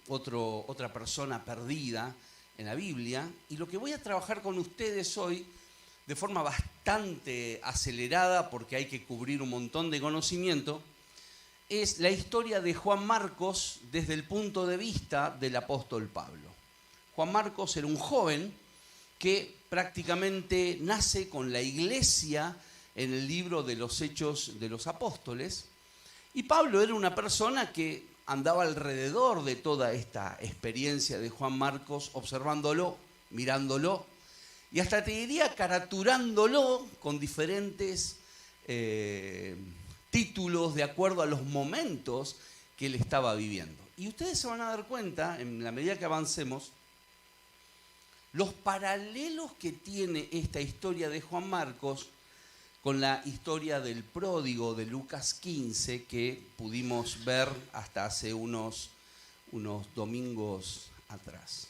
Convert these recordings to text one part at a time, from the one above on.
otra persona perdida en la Biblia. Y lo que voy a trabajar con ustedes hoy, de forma bastante acelerada, porque hay que cubrir un montón de conocimiento, es la historia de Juan Marcos desde el punto de vista del apóstol Pablo. Juan Marcos era un joven que prácticamente nace con la iglesia en el libro de los Hechos de los Apóstoles. Y Pablo era una persona que andaba alrededor de toda esta experiencia de Juan Marcos, observándolo, mirándolo, y hasta te diría caraturándolo con diferentes títulos de acuerdo a los momentos que él estaba viviendo. Y ustedes se van a dar cuenta, en la medida que avancemos, los paralelos que tiene esta historia de Juan Marcos con la historia del pródigo de Lucas 15 que pudimos ver hasta hace unos domingos atrás.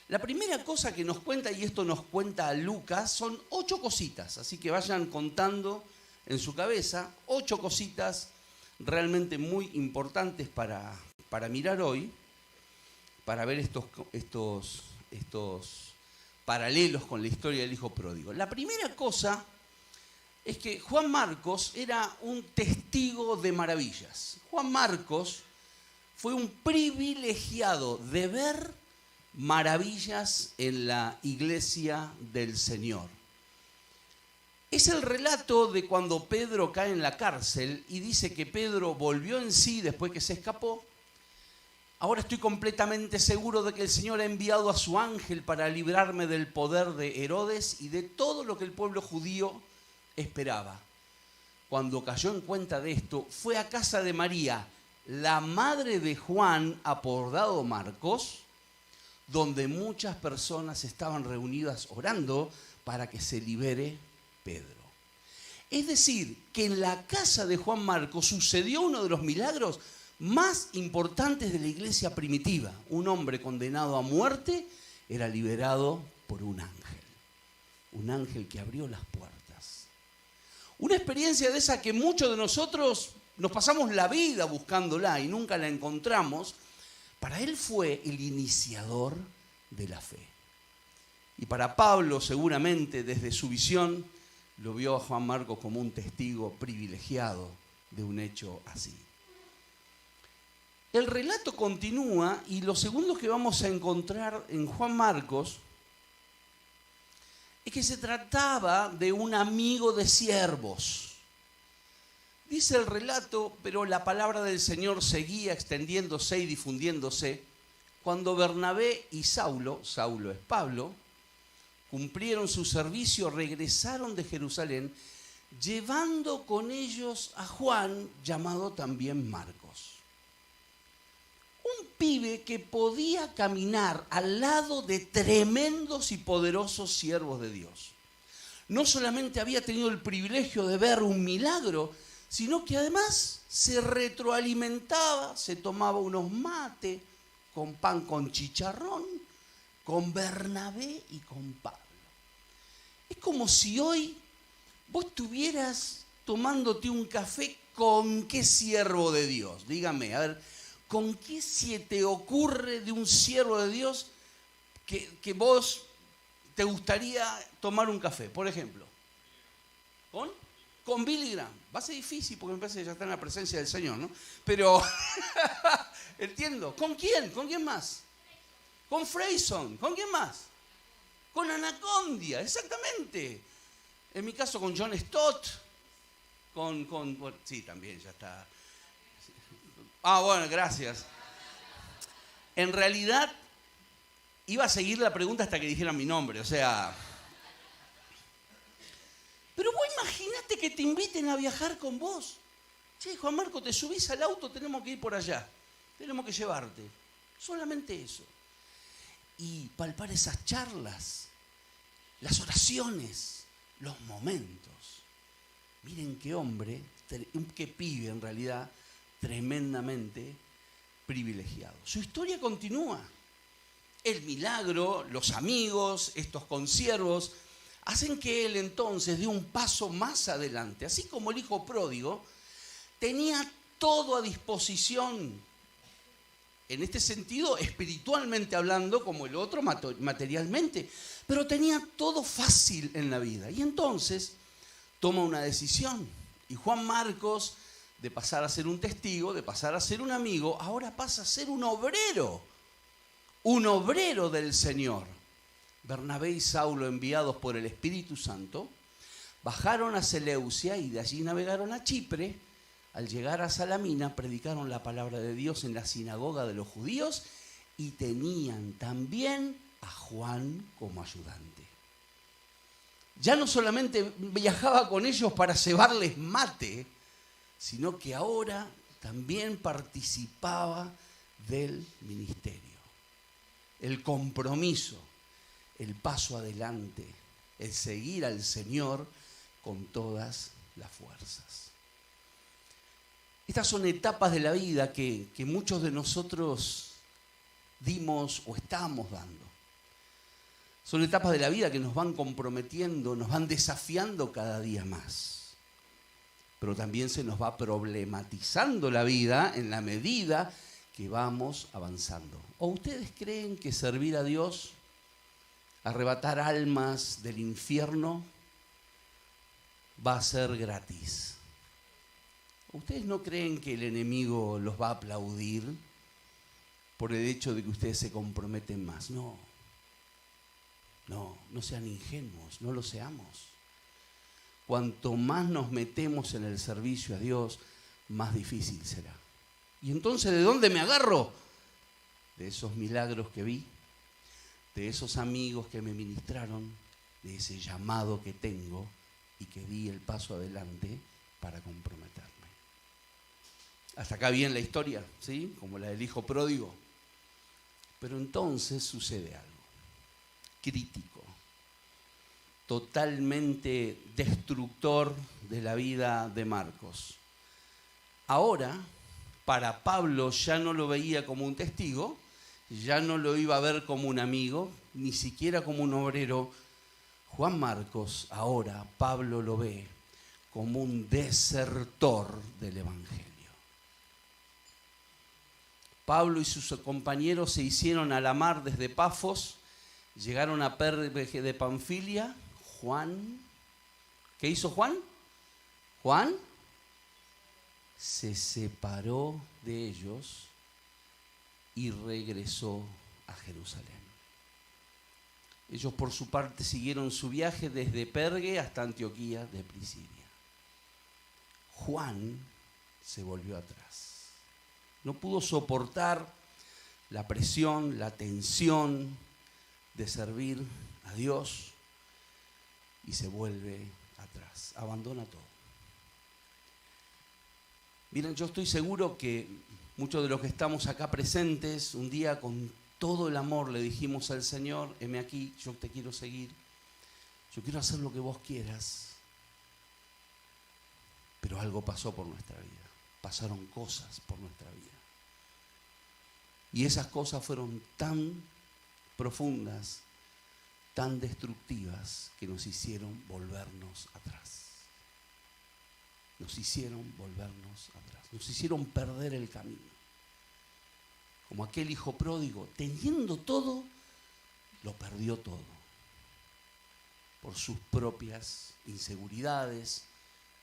La primera cosa que nos cuenta, y esto nos cuenta Lucas, son 8 cositas, así que vayan contando en su cabeza 8 cositas realmente muy importantes para mirar hoy, para ver estos paralelos con la historia del hijo pródigo. La primera cosa es que Juan Marcos era un testigo de maravillas. Juan Marcos fue un privilegiado de ver maravillas en la iglesia del Señor. Es el relato de cuando Pedro cae en la cárcel y dice que Pedro volvió en sí después que se escapó. Ahora estoy completamente seguro de que el Señor ha enviado a su ángel para librarme del poder de Herodes y de todo lo que el pueblo judío esperaba. Cuando cayó en cuenta de esto, fue a casa de María, la madre de Juan, apodado Marcos, donde muchas personas estaban reunidas orando para que se libere Pedro. Es decir, que en la casa de Juan Marcos sucedió uno de los milagros más importantes de la iglesia primitiva. Un hombre condenado a muerte era liberado por un ángel que abrió las puertas. Una experiencia de esa que muchos de nosotros nos pasamos la vida buscándola y nunca la encontramos. Para él fue el iniciador de la fe. Y para Pablo, seguramente desde su visión, lo vio a Juan Marcos como un testigo privilegiado de un hecho así. El relato continúa y lo segundo que vamos a encontrar en Juan Marcos es que se trataba de un amigo de siervos. Dice el relato, pero la palabra del Señor seguía extendiéndose y difundiéndose. Cuando Bernabé y Saulo es Pablo, cumplieron su servicio, regresaron de Jerusalén, llevando con ellos a Juan, llamado también Marcos. Un pibe que podía caminar al lado de tremendos y poderosos siervos de Dios. No solamente había tenido el privilegio de ver un milagro, sino que además se retroalimentaba, se tomaba unos mates con pan con chicharrón, con Bernabé y con Pablo. Es como si hoy vos estuvieras tomándote un café con qué siervo de Dios. Dígame, a ver, ¿con qué se te ocurre de un siervo de Dios que vos te gustaría tomar un café? Por ejemplo, con Billy Graham. Va a ser difícil porque me parece que ya está en la presencia del Señor, ¿no? Pero, entiendo. ¿Con quién? ¿Con quién más? Con Freyson. ¿Con quién más? Con Anacondia, exactamente. En mi caso con John Stott. Sí, también ya está. Ah, bueno, gracias. En realidad, iba a seguir la pregunta hasta que dijeran mi nombre, o sea... Pero vos imaginate que te inviten a viajar con vos. Che, Juan Marco, te subís al auto, tenemos que ir por allá. Tenemos que llevarte. Solamente eso. Y palpar esas charlas, las oraciones, los momentos. Miren qué hombre, qué pibe en realidad, tremendamente privilegiado. Su historia continúa. El milagro, los amigos, estos consiervos, hacen que él entonces dé un paso más adelante. Así como el hijo pródigo tenía todo a disposición en este sentido, espiritualmente hablando, como el otro materialmente, pero tenía todo fácil en la vida. Y entonces toma una decisión. Y Juan Marcos, de pasar a ser un testigo, de pasar a ser un amigo, ahora pasa a ser un obrero del Señor. Bernabé y Saulo, enviados por el Espíritu Santo, bajaron a Seleucia y de allí navegaron a Chipre. Al llegar a Salamina, predicaron la palabra de Dios en la sinagoga de los judíos y tenían también a Juan como ayudante. Ya no solamente viajaba con ellos para cebarles mate, sino que ahora también participaba del ministerio. El compromiso, el paso adelante, el seguir al Señor con todas las fuerzas. Estas son etapas de la vida que muchos de nosotros dimos o estamos dando. Son etapas de la vida que nos van comprometiendo, nos van desafiando cada día más. Pero también se nos va problematizando la vida en la medida que vamos avanzando. ¿O ustedes creen que servir a Dios, arrebatar almas del infierno, va a ser gratis? ¿Ustedes no creen que el enemigo los va a aplaudir por el hecho de que ustedes se comprometen más? No sean ingenuos, no lo seamos. Cuanto más nos metemos en el servicio a Dios, más difícil será. Y entonces, ¿de dónde me agarro? De esos milagros que vi, de esos amigos que me ministraron, de ese llamado que tengo y que di el paso adelante para comprometerme. Hasta acá bien la historia, ¿sí? Como la del hijo pródigo. Pero entonces sucede algo crítico, totalmente destructor de la vida de Marcos. Ahora, para Pablo ya no lo veía como un testigo, ya no lo iba a ver como un amigo, ni siquiera como un obrero. Juan Marcos, ahora Pablo lo ve como un desertor del Evangelio. Pablo y sus compañeros se hicieron a la mar desde Pafos, llegaron a Perge de Panfilia. Juan, ¿qué hizo Juan? Juan se separó de ellos y regresó a Jerusalén. Ellos por su parte siguieron su viaje desde Perge hasta Antioquía de Pisidia. Juan se volvió atrás. No pudo soportar la presión, la tensión de servir a Dios y se vuelve atrás, abandona todo. Miren, yo estoy seguro que muchos de los que estamos acá presentes, un día con todo el amor le dijimos al Señor: heme aquí, yo te quiero seguir, yo quiero hacer lo que vos quieras. Pero algo pasó por nuestra vida, pasaron cosas por nuestra vida. Y esas cosas fueron tan profundas, tan destructivas, que nos hicieron volvernos atrás. Nos hicieron volvernos atrás, nos hicieron perder el camino. Como aquel hijo pródigo, teniendo todo, lo perdió todo. Por sus propias inseguridades,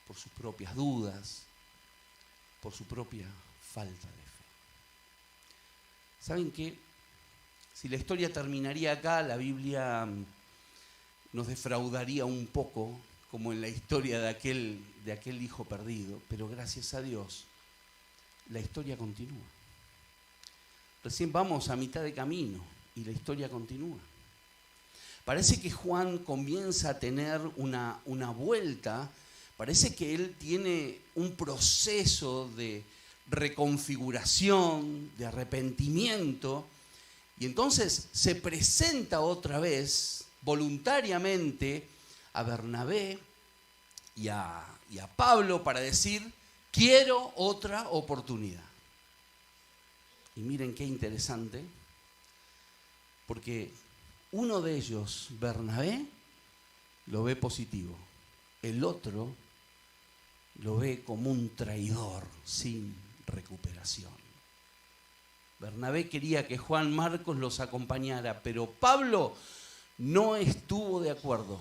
por sus propias dudas, por su propia falta de fe. ¿Saben qué? Si la historia terminaría acá, la Biblia nos defraudaría un poco, como en la historia de aquel hijo perdido, pero gracias a Dios, la historia continúa. Recién vamos a mitad de camino y la historia continúa. Parece que Juan comienza a tener una vuelta, parece que él tiene un proceso de reconfiguración, de arrepentimiento, y entonces se presenta otra vez voluntariamente a Bernabé y a Pablo para decir: quiero otra oportunidad. Y miren qué interesante, porque uno de ellos, Bernabé, lo ve positivo, el otro lo ve como un traidor sin recuperación. Bernabé quería que Juan Marcos los acompañara, pero Pablo no estuvo de acuerdo.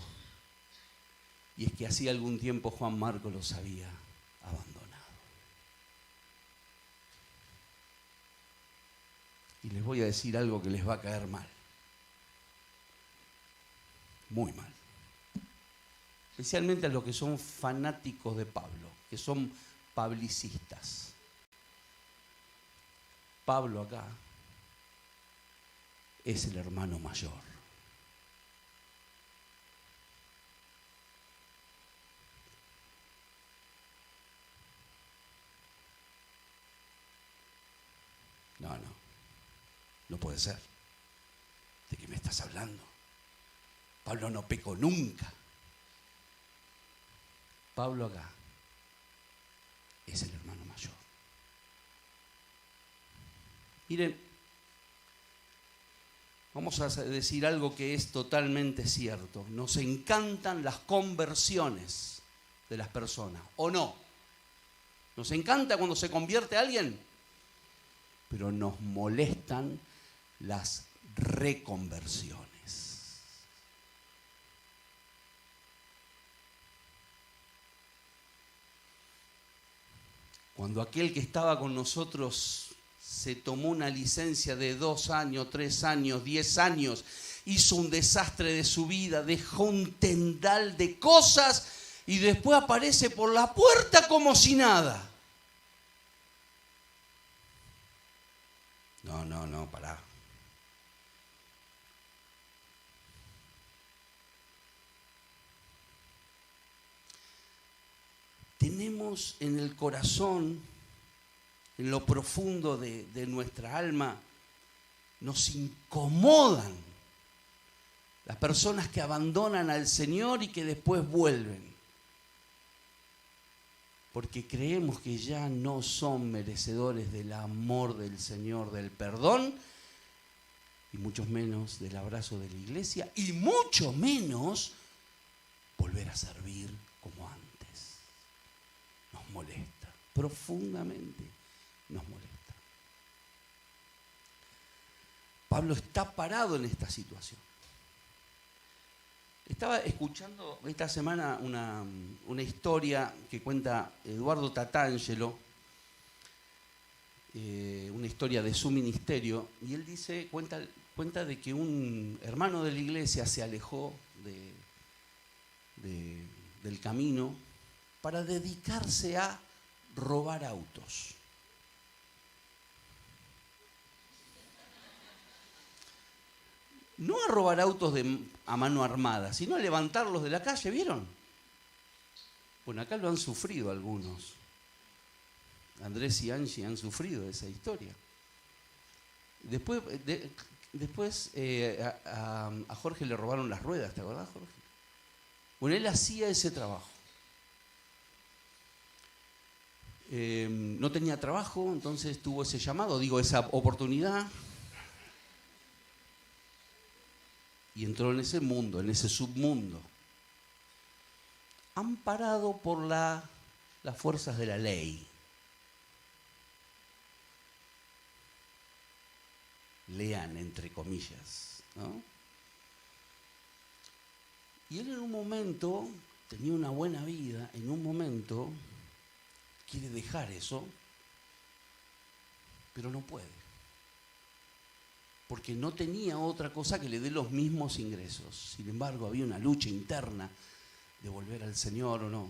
Y es que hacía algún tiempo Juan Marcos los había abandonado. Y les voy a decir algo que les va a caer mal. Muy mal. Especialmente a los que son fanáticos de Pablo, que son pablicistas. Pablo acá es el hermano mayor. No puede ser. ¿De qué me estás hablando? Pablo no pecó nunca. Pablo acá es el hermano mayor. Miren, vamos a decir algo que es totalmente cierto. Nos encantan las conversiones de las personas, ¿o no? Nos encanta cuando se convierte alguien, pero nos molestan las reconversiones. Cuando aquel que estaba con nosotros se tomó una licencia de 2 años, 3 años, 10 años, hizo un desastre de su vida, dejó un tendal de cosas y después aparece por la puerta como si nada. No, pará. Tenemos en el corazón, en lo profundo de nuestra alma, nos incomodan las personas que abandonan al Señor y que después vuelven. Porque creemos que ya no son merecedores del amor del Señor, del perdón, y mucho menos del abrazo de la iglesia, y mucho menos volver a servir como antes. Nos molesta, profundamente nos molesta. Pablo está parado en esta situación. Estaba escuchando esta semana una historia que cuenta Eduardo Tatangelo, una historia de su ministerio, y él cuenta de que un hermano de la iglesia se alejó del camino para dedicarse a robar autos. No a robar autos a mano armada, sino a levantarlos de la calle, ¿vieron? Bueno, acá lo han sufrido algunos. Andrés y Angie han sufrido esa historia. Después a Jorge le robaron las ruedas, ¿te acordás, Jorge? Bueno, él hacía ese trabajo. No tenía trabajo, entonces tuvo ese llamado, esa oportunidad. Y entró en ese mundo, en ese submundo. Amparado por las fuerzas de la ley. Lean entre comillas, ¿no? Y él en un momento tenía una buena vida, en un momento quiere dejar eso, pero no puede. Porque no tenía otra cosa que le dé los mismos ingresos. Sin embargo, había una lucha interna de volver al Señor o no.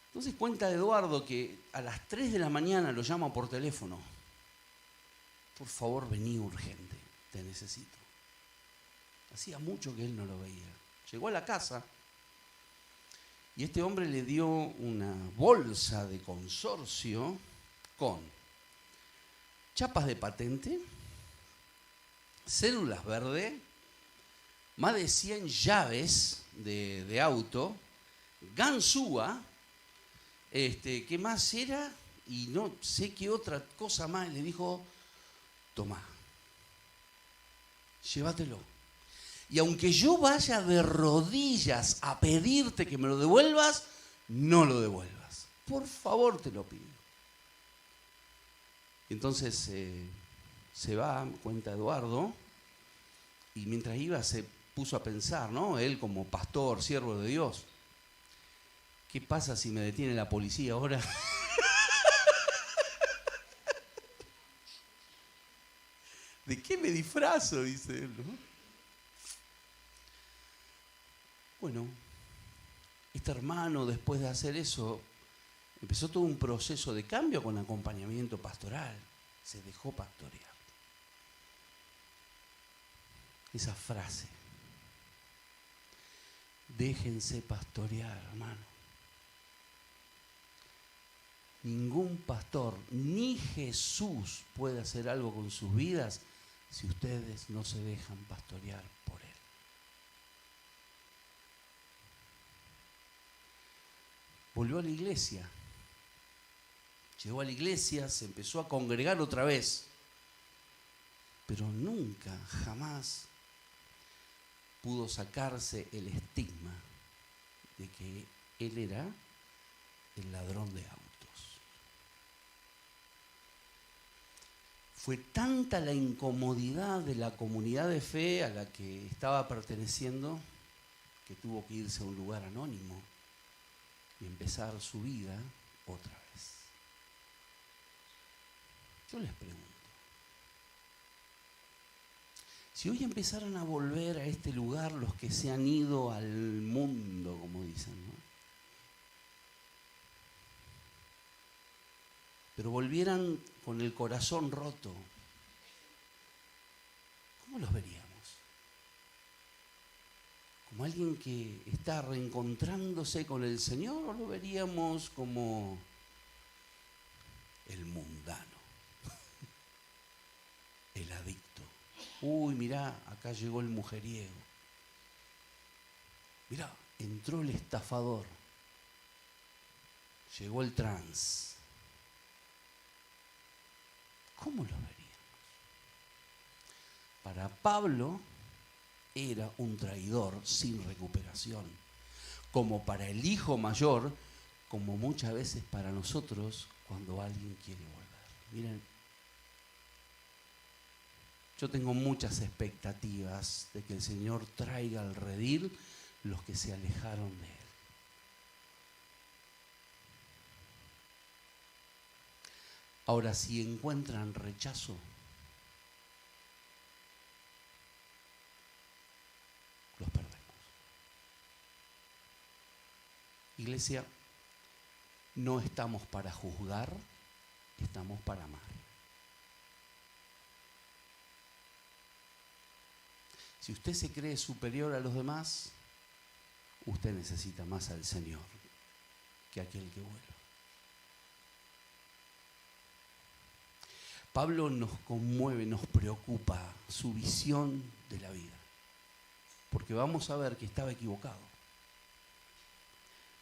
Entonces cuenta Eduardo que a las 3 de la mañana lo llama por teléfono. Por favor, vení urgente, te necesito. Hacía mucho que él no lo veía. Llegó a la casa y este hombre le dio una bolsa de consorcio con chapas de patente, cédulas verdes, más de 100 llaves de auto, ganzúa, ¿qué más era? Y no sé qué otra cosa más. Le dijo, tomá, llévatelo. Y aunque yo vaya de rodillas a pedirte que me lo devuelvas, no lo devuelvas. Por favor, te lo pido. Entonces se va, cuenta Eduardo, y mientras iba se puso a pensar, ¿no? Él como pastor, siervo de Dios, ¿qué pasa si me detiene la policía ahora? ¿De qué me disfrazo? Dice él, ¿no? Bueno, este hermano, después de hacer eso, empezó todo un proceso de cambio con acompañamiento pastoral. Se dejó pastorear. Esa frase. Déjense pastorear, hermano. Ningún pastor, ni Jesús puede hacer algo con sus vidas si ustedes no se dejan pastorear por Él. Volvió a la iglesia. Llegó a la iglesia, se empezó a congregar otra vez. Pero nunca, jamás pudo sacarse el estigma de que él era el ladrón de autos. Fue tanta la incomodidad de la comunidad de fe a la que estaba perteneciendo que tuvo que irse a un lugar anónimo y empezar su vida otra vez. Yo les pregunto, si hoy empezaran a volver a este lugar los que se han ido al mundo, como dicen, ¿no? Pero volvieran con el corazón roto, ¿cómo los veríamos? ¿Como alguien que está reencontrándose con el Señor o lo veríamos como el mundano, el adicto? Uy, mirá, acá llegó el mujeriego. Mirá, entró el estafador. Llegó el trans. ¿Cómo lo veríamos? Para Pablo era un traidor sin recuperación. Como para el hijo mayor, como muchas veces para nosotros cuando alguien quiere volver. Miren, yo tengo muchas expectativas de que el Señor traiga al redil los que se alejaron de Él. Ahora, si encuentran rechazo, los perdemos. Iglesia, no estamos para juzgar, estamos para amar. Si usted se cree superior a los demás, usted necesita más al Señor que aquel que vuelve. Pablo nos conmueve, nos preocupa su visión de la vida, porque vamos a ver que estaba equivocado.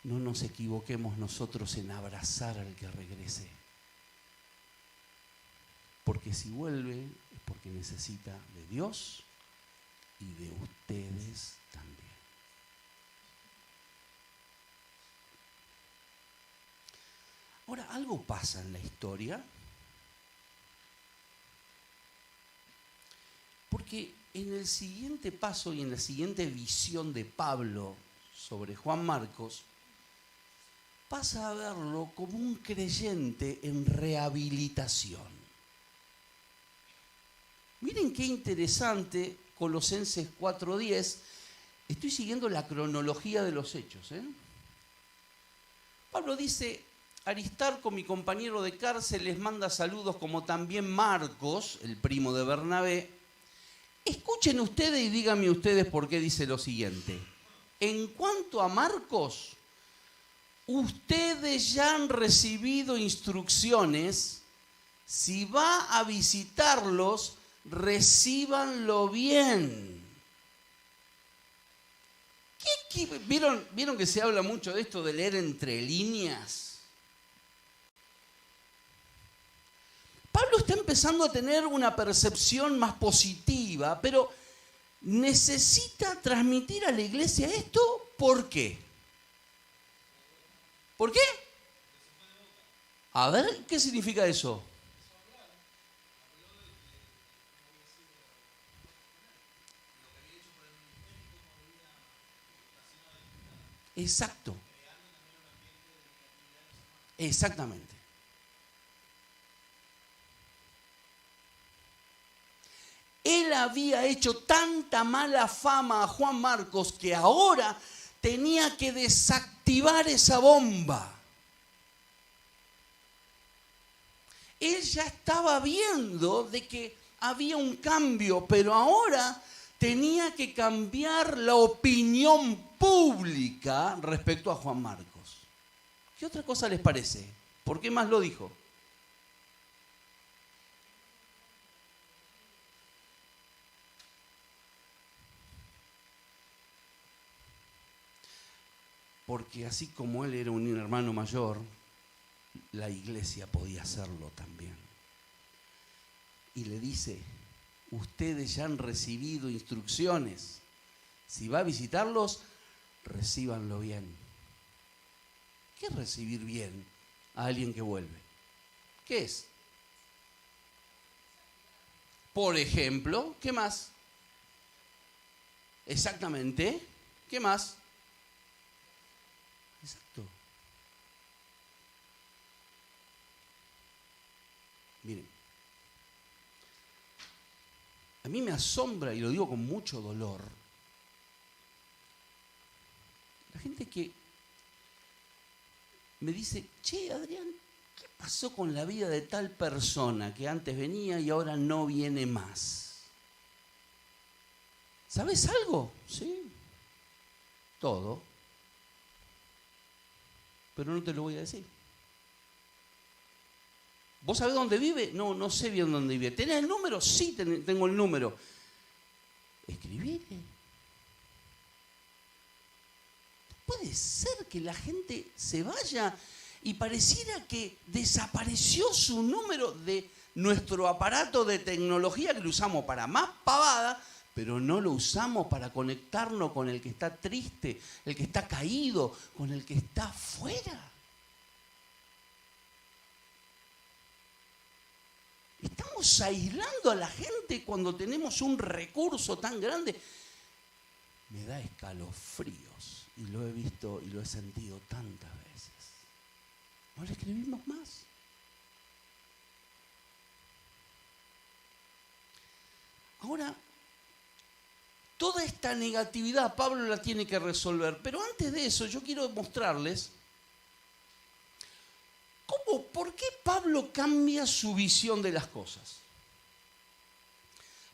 No nos equivoquemos nosotros en abrazar al que regrese, porque si vuelve es porque necesita de Dios y de ustedes también. Ahora, algo pasa en la historia, porque en el siguiente paso y en la siguiente visión de Pablo sobre Juan Marcos, pasa a verlo como un creyente en rehabilitación. Miren qué interesante, Colosenses 4:10, estoy siguiendo la cronología de los hechos. Pablo dice, Aristarco, mi compañero de cárcel, les manda saludos, como también Marcos, el primo de Bernabé. Escuchen ustedes y díganme ustedes por qué dice lo siguiente. En cuanto a Marcos, ustedes ya han recibido instrucciones. Si va a visitarlos, recíbanlo bien. ¿Vieron que se habla mucho de esto de leer entre líneas? Pablo está empezando a tener una percepción más positiva, pero necesita transmitir a la iglesia esto. ¿Por qué? ¿Por qué? A ver, ¿qué significa eso? Exacto. Exactamente. Él había hecho tanta mala fama a Juan Marcos que ahora tenía que desactivar esa bomba. Él ya estaba viendo de que había un cambio, pero ahora tenía que cambiar la opinión pública respecto a Juan Marcos. ¿Qué otra cosa les parece? ¿Por qué más lo dijo? Porque así como él era un hermano mayor, la iglesia podía hacerlo también. Y le dice, ustedes ya han recibido instrucciones. Si va a visitarlos, recíbanlo bien. ¿Qué es recibir bien a alguien que vuelve? ¿Qué es? Por ejemplo, ¿qué más? Exactamente. ¿Qué más? Exacto. Miren, a mí me asombra, y lo digo con mucho dolor, la gente que me dice, che, Adrián, ¿qué pasó con la vida de tal persona que antes venía y ahora no viene más? ¿Sabes algo? Sí, todo. Pero no te lo voy a decir. ¿Vos sabés dónde vive? No, no sé bien dónde vive. ¿Tenés el número? Sí, tengo el número. Escribile. Puede ser que la gente se vaya y pareciera que desapareció su número de nuestro aparato de tecnología que lo usamos para más pavada, pero no lo usamos para conectarnos con el que está triste, el que está caído, con el que está afuera. Estamos aislando a la gente cuando tenemos un recurso tan grande. Me da escalofríos y lo he visto y lo he sentido tantas veces. No le escribimos más. Ahora, toda esta negatividad Pablo la tiene que resolver, pero antes de eso yo quiero mostrarles por qué Pablo cambia su visión de las cosas.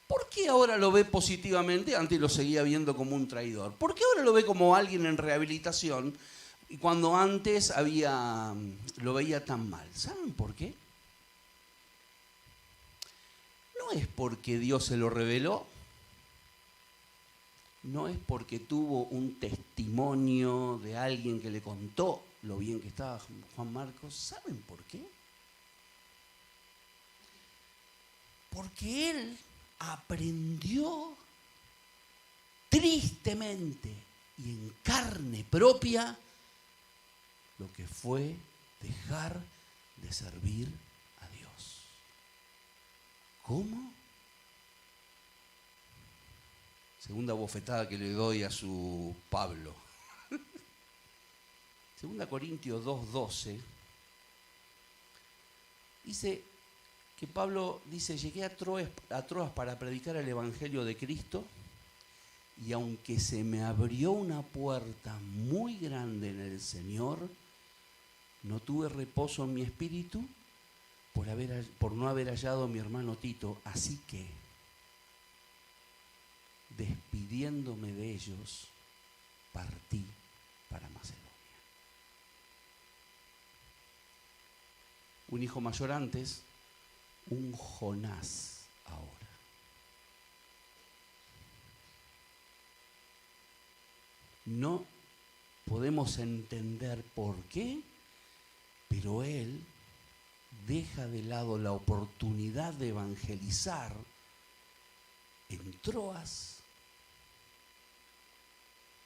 ¿Por qué ahora lo ve positivamente? Antes lo seguía viendo como un traidor. ¿Por qué ahora lo ve como alguien en rehabilitación y cuando antes lo veía tan mal? ¿Saben por qué? No es porque Dios se lo reveló, no es porque tuvo un testimonio de alguien que le contó lo bien que estaba Juan Marcos. ¿Saben por qué? Porque él aprendió tristemente y en carne propia lo que fue dejar de servir a Dios. ¿Cómo? Segunda bofetada que le doy a su Pablo. Segunda Corintios 2:12 dice que Pablo dice, llegué a Troas para predicar el Evangelio de Cristo y aunque se me abrió una puerta muy grande en el Señor, no tuve reposo en mi espíritu por no haber hallado a mi hermano Tito, así que despidiéndome de ellos, partí para Macedonia. Un hijo mayor antes, un Jonás ahora. No podemos entender por qué, pero él deja de lado la oportunidad de evangelizar en Troas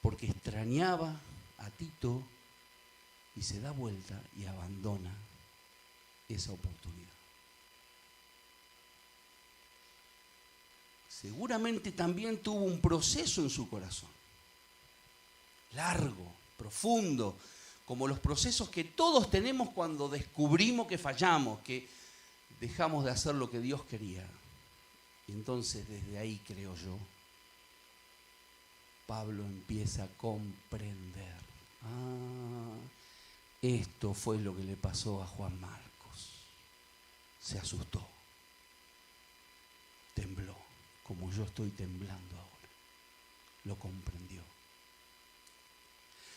porque extrañaba a Tito y se da vuelta y abandona esa oportunidad. Seguramente también tuvo un proceso en su corazón, largo, profundo, como los procesos que todos tenemos cuando descubrimos que fallamos, que dejamos de hacer lo que Dios quería. Y entonces desde ahí, creo yo, Pablo empieza a comprender. Esto fue lo que le pasó a Juan Marcos. Se asustó, tembló, como yo estoy temblando ahora. Lo comprendió.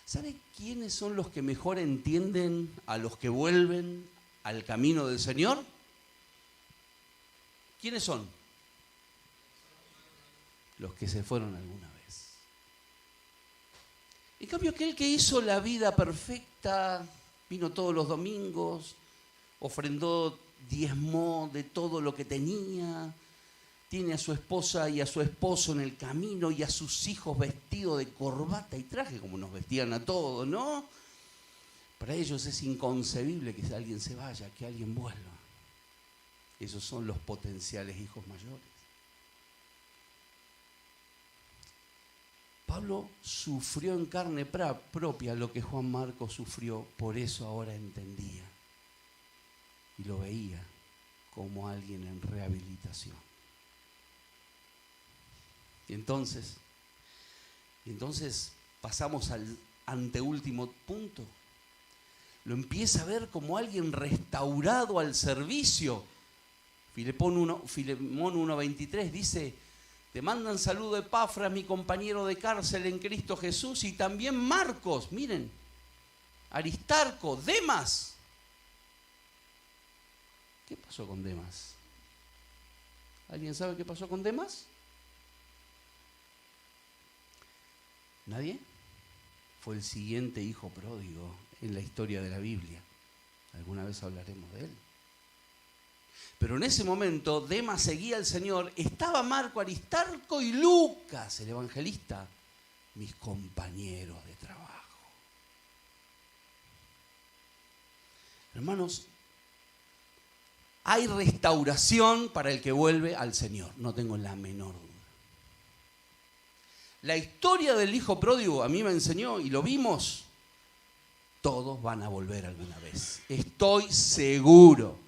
¿Sabe quiénes son los que mejor entienden a los que vuelven al camino del Señor? ¿Quiénes son? Los que se fueron alguna vez. En cambio, aquel que hizo la vida perfecta, vino todos los domingos, ofrendó, diezmó de todo lo que tenía, tiene a su esposa y a su esposo en el camino y a sus hijos vestidos de corbata y traje, como nos vestían a todos, ¿no? Para ellos es inconcebible que alguien se vaya, que alguien vuelva. Esos son los potenciales hijos mayores. Pablo sufrió en carne propia lo que Juan Marcos sufrió, por eso ahora entendía y lo veía como alguien en rehabilitación. Y entonces pasamos al anteúltimo punto. Lo empieza a ver como alguien restaurado al servicio. Filemón 1:23 dice: te mandan saludo Epafras, mi compañero de cárcel en Cristo Jesús, y también Marcos, miren, Aristarco, Demas. ¿Qué pasó con Demas? ¿Alguien sabe qué pasó con Demas? ¿Nadie? Fue el siguiente hijo pródigo en la historia de la Biblia. Alguna vez hablaremos de él. Pero en ese momento Demas seguía al Señor, estaba Marco, Aristarco y Lucas, el evangelista, mis compañeros de trabajo. Hermanos, hay restauración para el que vuelve al Señor, no tengo la menor duda. La historia del hijo pródigo a mí me enseñó, y lo vimos, todos van a volver alguna vez. Estoy seguro,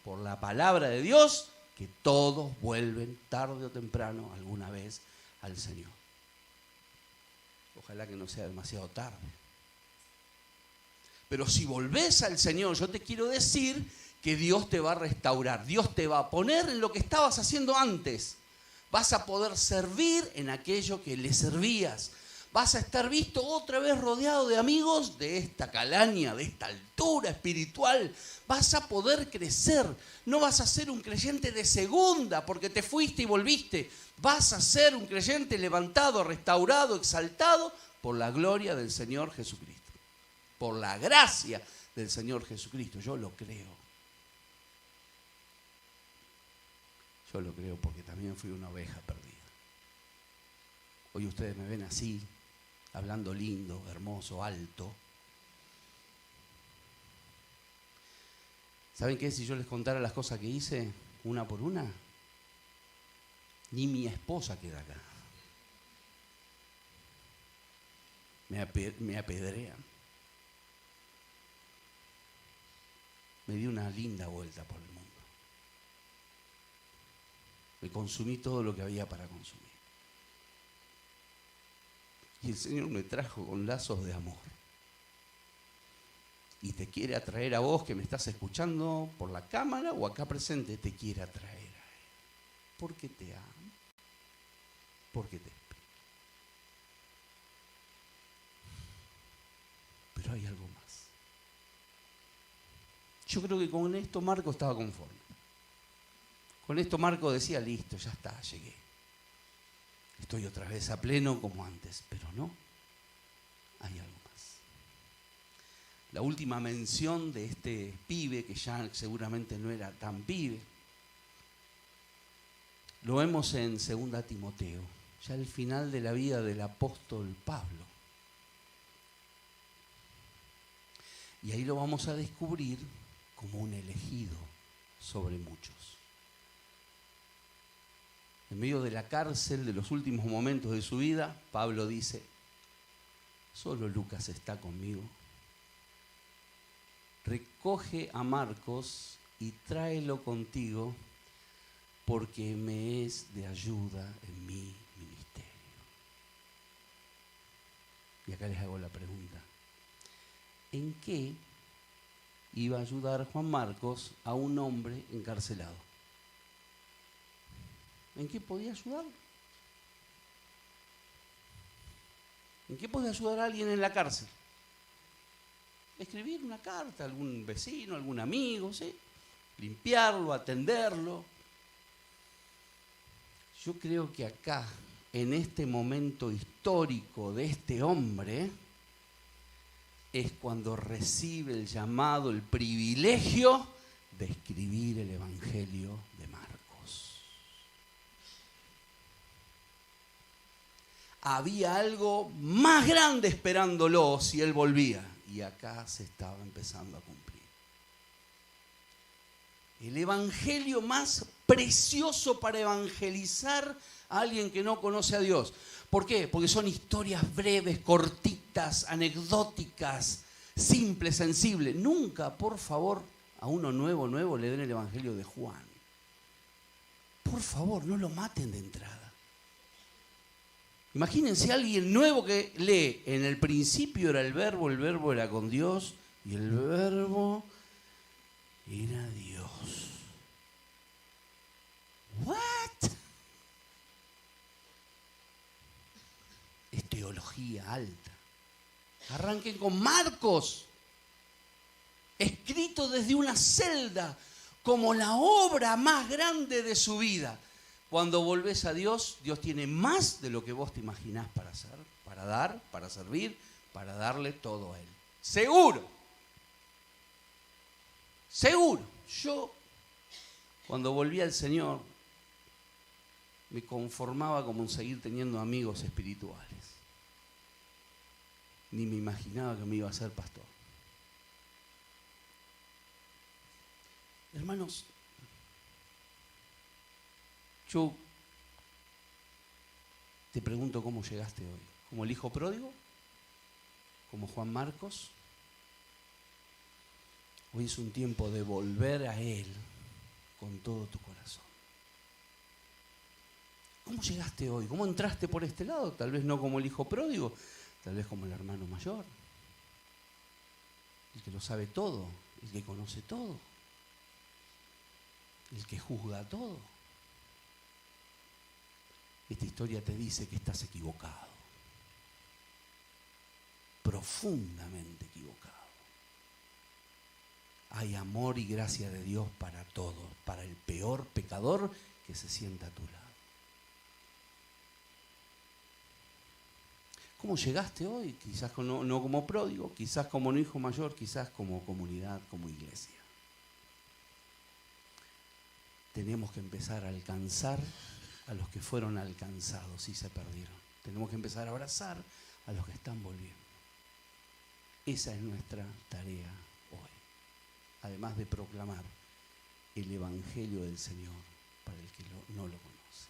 por la palabra de Dios, que todos vuelven tarde o temprano alguna vez al Señor. Ojalá que no sea demasiado tarde. Pero si volvés al Señor, yo te quiero decir que Dios te va a restaurar. Dios te va a poner en lo que estabas haciendo antes. Vas a poder servir en aquello que le servías. Vas a estar visto otra vez rodeado de amigos de esta calaña, de esta altura espiritual. Vas a poder crecer. No vas a ser un creyente de segunda porque te fuiste y volviste. Vas a ser un creyente levantado, restaurado, exaltado por la gloria del Señor Jesucristo. Por la gracia del Señor Jesucristo. Yo lo creo. Yo lo creo porque también fui una oveja perdida. Hoy ustedes me ven así, hablando lindo, hermoso, alto. ¿Saben qué? Si yo les contara las cosas que hice, una por una, ni mi esposa queda acá. Me apedrean. Me di una linda vuelta por el mundo. Me consumí todo lo que había para consumir. Y el Señor me trajo con lazos de amor. Y te quiere atraer a vos que me estás escuchando por la cámara o acá presente, te quiere atraer a Él. Porque te amo. Porque te espero. Pero hay algo más. Yo creo que con esto Marco estaba conforme. Con esto Marco decía, listo, ya está, llegué. Estoy otra vez a pleno como antes, pero no, hay algo más. La última mención de este pibe, que ya seguramente no era tan pibe, lo vemos en 2 Timoteo, ya el final de la vida del apóstol Pablo. Y ahí lo vamos a descubrir como un elegido sobre muchos. En medio de la cárcel, de los últimos momentos de su vida, Pablo dice, Solo Lucas está conmigo. Recoge a Marcos y tráelo contigo porque me es de ayuda en mi ministerio. Y acá les hago la pregunta. ¿En qué iba a ayudar Juan Marcos a un hombre encarcelado? ¿En qué podía ayudar? ¿En qué podía ayudar a alguien en la cárcel? Escribir una carta a algún vecino, a algún amigo, ¿sí? Limpiarlo, atenderlo. Yo creo que acá, en este momento histórico de este hombre, es cuando recibe el llamado, el privilegio de escribir el Evangelio de Marcos. Había algo más grande esperándolo si él volvía. Y acá se estaba empezando a cumplir. El evangelio más precioso para evangelizar a alguien que no conoce a Dios. ¿Por qué? Porque son historias breves, cortitas, anecdóticas, simples, sensibles. Nunca, por favor, a uno nuevo le den el evangelio de Juan. Por favor, no lo maten de entrada. Imagínense a alguien nuevo que lee, en el principio era el verbo era con Dios y el verbo era Dios. ¿What? Es teología alta. Arranquen con Marcos, escrito desde una celda, como la obra más grande de su vida. Cuando volvés a Dios, Dios tiene más de lo que vos te imaginás para hacer, para dar, para servir, para darle todo a Él. Seguro. Seguro. Yo, cuando volví al Señor, me conformaba como en seguir teniendo amigos espirituales. Ni me imaginaba que me iba a ser pastor. Hermanos, yo te pregunto cómo llegaste hoy. ¿Como el hijo pródigo? ¿Como Juan Marcos? Hoy es un tiempo de volver a Él con todo tu corazón. ¿Cómo llegaste hoy? ¿Cómo entraste por este lado? Tal vez no como el hijo pródigo, tal vez como el hermano mayor. El que lo sabe todo, el que conoce todo, el que juzga todo. Esta historia te dice que estás equivocado, profundamente equivocado. Hay amor y gracia de Dios para todos, para el peor pecador que se sienta a tu lado. ¿Cómo llegaste hoy? Quizás no como pródigo, quizás como un hijo mayor, quizás como comunidad, como iglesia. Tenemos que empezar a alcanzar a los que fueron alcanzados y se perdieron. Tenemos que empezar a abrazar a los que están volviendo. Esa es nuestra tarea hoy. Además de proclamar el Evangelio del Señor para el que no lo conoce.